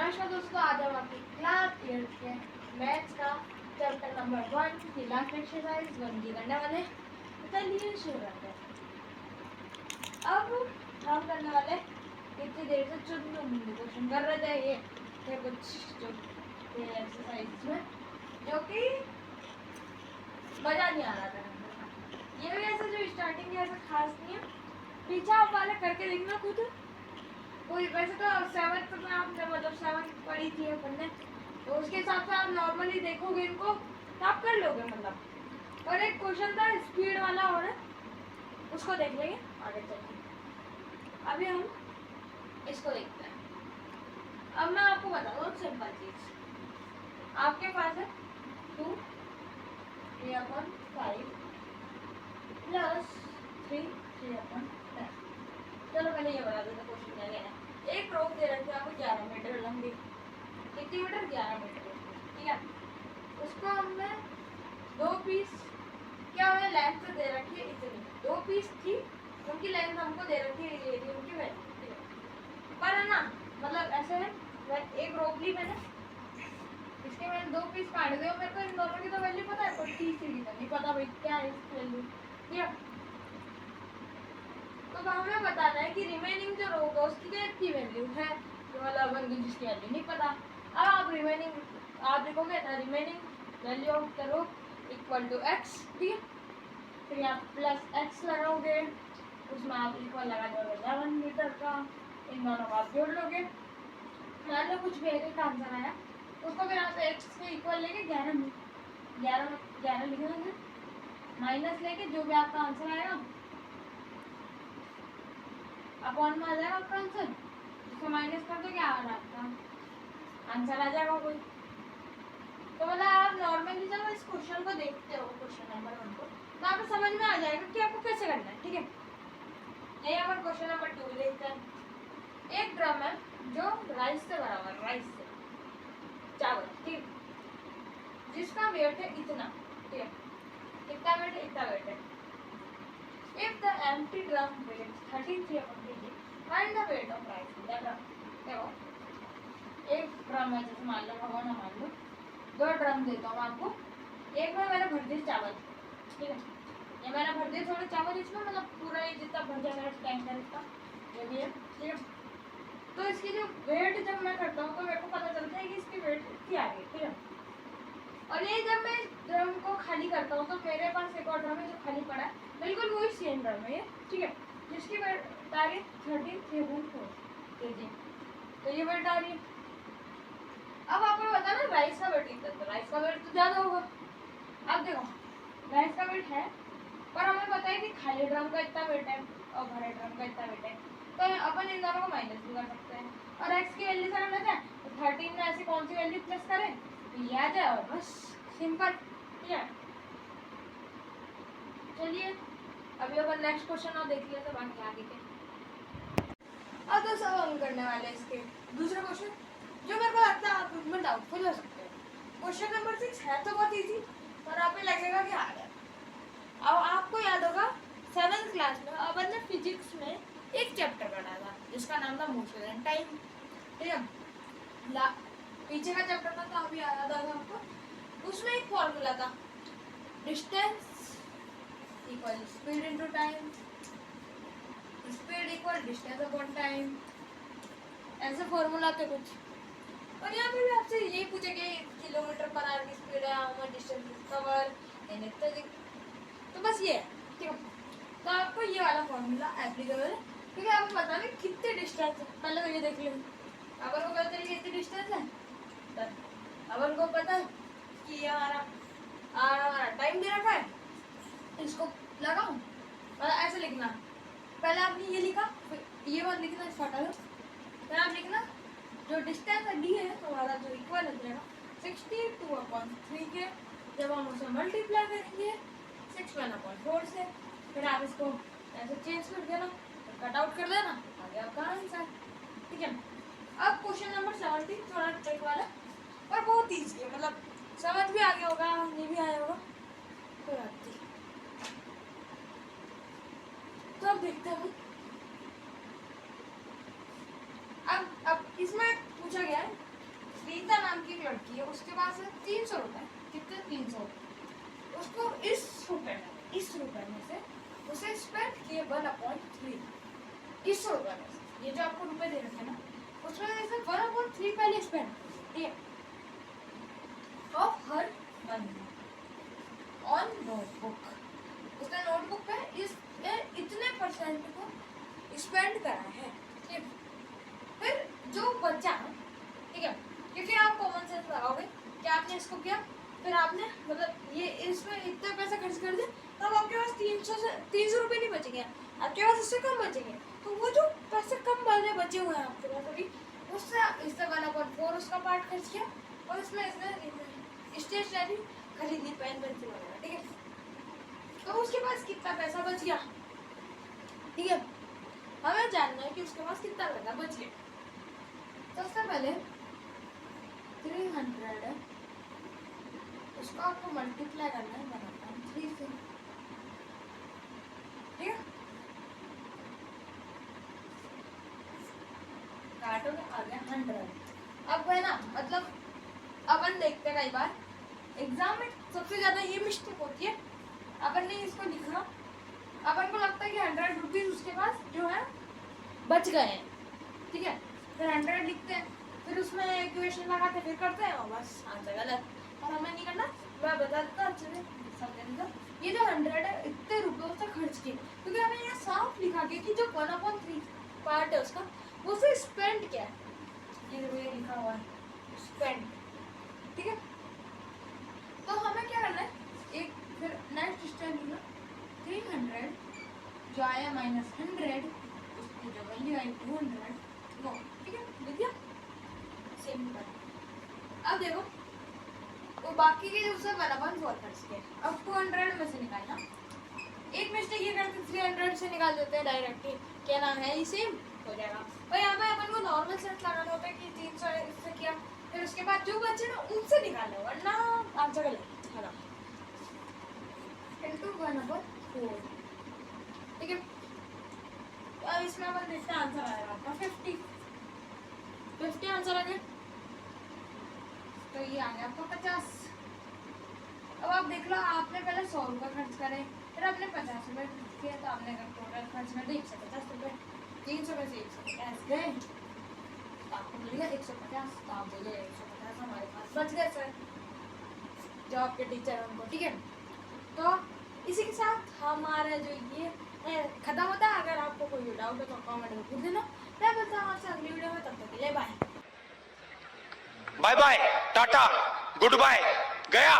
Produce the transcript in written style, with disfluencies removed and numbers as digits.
नमस्कार दोस्तों, आज हम आपकी क्लास 8 के मैथ्स का चैप्टर नंबर 1 की लास्ट एक्सरसाइज 1 की करने वाले हैं। तो चलिए शुरू करते हैं। अब हम करने वाले इतनी देर से चुन क्वेश्चन कर रहे थे। ये थे कुछ जो थे एक्सरसाइज में जो कि मजा नहीं आ रहा था। ये भी ऐसा जो स्टार्टिंग है ऐसा खास नहीं है, पीछे आप वाले करके देखना खुद। कोई वैसे तो 7th में आपने मतलब 7th पढ़ी थी अपन ने, तो उसके हिसाब से आप नॉर्मली देखोगे इनको तो आप कर लोगे मतलब। और एक क्वेश्चन था स्पीड वाला और उसको देख लेंगे आगे चलके। अभी हम इसको देखते हैं। अब मैं आपको बता दूँ सिंपल चीज, आपके पास है 2 3/5 प्लस 3 3/10। चलो पहले ये बता देते क्वेश्चन क्या लेना है। एक रोप दे रखी है आपको 11 मीटर लंबी, कितनी मीटर 11 मीटर, ठीक है। उसको हमने 2 पीस, क्या हमें लेंथ दे रखी है इतनी, 2 पीस थी उनकी लेंथ हमको दे रखी है ये थी उनकी वैल्यू, ठीक है। पर है ना मतलब ऐसे है, एक रोप ली मैंने, इसके मैंने 2 पीस काट दिए। मेरे को इन दोनों की तो वैल्यू पता है पर तीसरी की नहीं पता भाई क्या है इसकी वैल्यू, ठीक है। तो हमें बताना है कि रिमेनिंग जो रो है उसकी कितनी वैल्यू है, जो मतलब अपन जिसकी वैल्यू नहीं पता। अब आप रिमेनिंग आप लिखोगे ना, remaining value of the row equal to x, ठीक है। फिर आप प्लस एक्स लगाओगे, उसमें आप इक्वल लगा दोगे 11 मीटर का, इन दोनों को आप जोड़ लोगे। मान लो कुछ भी एक आंसर आया, उसको फिर आप एक्स के इक्वल लेके 11 लिख देंगे, माइनस लेके जो भी आपका आंसर आएगा अपॉन में आ जाएगा आपका आंसर, इसको माइनस कर दो, क्या आ रहा है आपका आंसर आ जाएगा कोई। तो मतलब आप नॉर्मली जब इस क्वेश्चन को देखते हो, क्वेश्चन नंबर 1 को, तो आपको समझ में आ जाएगा कि आपको कैसे करना है, ठीक है। यही हमारा क्वेश्चन नंबर 2 देखते हैं। एक ड्रम है जो राइस से भरा हुआ है, राइस से चावल, ठीक, जिसका वेट है इतना, ठीक है। कितना वेट है, इतना वेट है। If the empty drum weighs 33 kg, find the weight of rice in the drum. देखो, एक ड्रम है, जैसे मान लो भगवान ना मान लो, 2 ड्रम देता हूँ आपको। एक में मैंने भर दिए चावल, ठीक है। ये मैंने भर दिए थोड़े चावल इसमें, मतलब पूरा ये जितना भर जाए मेरा टैंकर इसका जो भी है, ठीक है। तो इसकी जो वेट जब मैं करता हूँ तो मेरे को पता चलता है कि इसकी वेट इतनी आ गई, ठीक है। और ये जब मैं ड्रम को खाली करता हूँ तो मेरे पास एक और ड्रम है जो खाली पड़ा है, बिल्कुल वही सेम ड्रम है ये, ठीक है, जिसकी वेट आ रही है 13.4 kg। तो ये वेट आ रही है। अब आपको बता ना राइस का वेट कितना, तो राइस का वेट तो ज़्यादा होगा। अब देखो राइस का वेट है, पर हमें पता है कि खाली ड्रम का इतना वेट है और भरे ड्रम का इतना वेट है, तो अपन इन दोनों को माइनस भी कर सकते हैं। और एक्स की वैल्यू से करना है तो 13 में ऐसी कौन सी वैल्यू प्लस करें तो ये आ जाए, और बस सिंपल, ठीक है। चलिए अभी अपन नेक्स्ट क्वेश्चन और देख लेते हैं बाकी आगे के। अब तो सब हम करने वाले हैं इसके दूसरा क्वेश्चन, जो मेरे को लगता है आप उसमें डाउटफुल हो सकते हैं। क्वेश्चन नंबर 6 है तो बहुत इजी, पर आप लगेगा कि आ गया। अब आपको याद होगा 7th क्लास में अपन ने फिजिक्स में एक चैप्टर पढ़ा था जिसका नाम था मोशन एंड टाइम, ठीक है। पीछे का चैप्टर था तो अभी याद आ गया आपको। उसमें एक फॉर्मूला था, distance equal speed into time, speed equal distance upon time, ऐसे फॉर्मूला थे कुछ। और यहाँ पे भी आपसे यही पूछेंगे किलोमीटर पर आवर की स्पीड है, how much distance cover and इत्यादि। तो बस ये है, ठीक है। तो आपको ये वाला फॉर्मूला एप्लीकेबल है, क्योंकि आपको पता नहीं कितने डिस्टेंस है, पहले तो ये देख लो। अपन को पता चलिए कितनी डिस्टेंस है, अपन को पता है कि ये हमारा टाइम दे रखा है, इसको लगाऊं मतलब ऐसे लिखना। पहले आपने ये लिखा, फिर ये बात लिखना, इसको हटा दो, फिर आप लिखना जो डिस्टेंस है डी है हमारा, जो इक्वल हो जाएगा 62/3 के, जब हम उसे मल्टीप्लाई करेंगे 61/4 से, फिर आप इसको ऐसे चेंज कर देना, कट आउट कर देना, आ गया आपका आंसर, ठीक है। अब क्वेश्चन नंबर 17 थोड़ा ट्रिक वाला और बहुत ईजी है, मतलब समझ भी आ गया होगा, नहीं भी आया होगा कोई बात नहीं। तो अब देखते हैं। अब इसमें पूछा गया है उसके पास है 300 रुपये, कितने 300, उसको इस रुपए में से उसे स्पेंड किए 1/3, इस रुपए में से, ये जो आपको रुपए दे रखे ना उसमें से 1/3 पहले स्पेंड, ठीक है, of her money on notebook, उसने नोटबुक पे इतने परसेंट को स्पेंड करा है, ठीक, फिर जो बचा, ठीक है, क्योंकि आप कॉमन सेंस लगाओगे कि आपने इसको किया, फिर आपने मतलब ये इसमें इतने पैसे खर्च कर दिए, तब आपके पास 300 रुपये नहीं बचेंगे, आपके पास उससे कम बचेंगे, तो वो जो पैसे कम वाले बचे हुए हैं आपके पास अभी, उससे इससे 1/4 उसका पार्ट खर्च किया, और इसमें इसने स्टेशनरी खरीदी, पेन पेंसिल वगैरह, ठीक है, तो उसके पास कितना पैसा बच गया, ठीक है, हमें जानना है कि उसके पास कितना पैसा बच गया। तो सबसे पहले 300 है, उसको आपको मल्टीप्लाई करना है 1/3 से, ठीक है, काटोगे आ गया 100। अब है ना, मतलब अपन देखते कई बार एग्जाम में सबसे ज्यादा ये मिस्टेक होती है, अपन ने इसको लिखा, अपन को लगता है कि 100 रुपीज उसके पास जो है बच गए हैं, ठीक है, फिर 100 लिखते हैं, फिर उसमें इक्वेशन लगाते, फिर करते हैं और बस आंसर गलत, और हमें नहीं करना, मैं बता देता अच्छे से समझेंगे। ये जो 100 है इतने रुपए उसने खर्च किए, क्योंकि हमें यहाँ साफ लिखा गया कि जो 1/3 पार्ट है उसका वो से स्पेंड क्या है, ये देखो ये लिखा हुआ है स्पेंड, ठीक है, तो हमें क्या करना है, एक फिर नेक्स्ट स्टेप लिखना 300 जो आया -100, उसकी जो वैल्यू आई 200, नो, ठीक है, लिख दिया, सिंपल। अब देखो वो बाकी के जो उससे 1/4 खर्च किया, अब 200 में से निकालना, एक मिस्टेक ये करते 300 से निकाल देते हैं डायरेक्टली, क्या नाम है, इसे हो जाएगा, और यहाँ पे अपन को नॉर्मल सेंस लगाना होता है कि 300 इससे किया, फिर उसके बाद जो बचे ना उनसे निकालो, वरना आंसर गलत है ना, into 1/4, ठीक है, अब इसमें अपन देखते हैं आंसर आएगा आपका 50 आंसर आ गया, तो ये आ गया आपका 50। अब आप देख लो, आपने पहले 100 रुपये खर्च करे, फिर आपने 50 रुपये खर्च किए, तो आपने अगर टोटल खर्च कर दिया 150 रुपये, 300 में से 150 गए, तो आपको मिल गया 150, तो आप बोले 150 हमारे पास बच गए सर, जो आपके टीचर हैं उनको, ठीक है, तो इसी के साथ हमारा जो ये खत्म होता है। अगर आपको कोई डाउट हो तो कमेंट में पूछ देना, मैं बोलता हूँ आपसे अगली वीडियो में, तब तक के लिए bye bye bye, tata, goodbye, गया।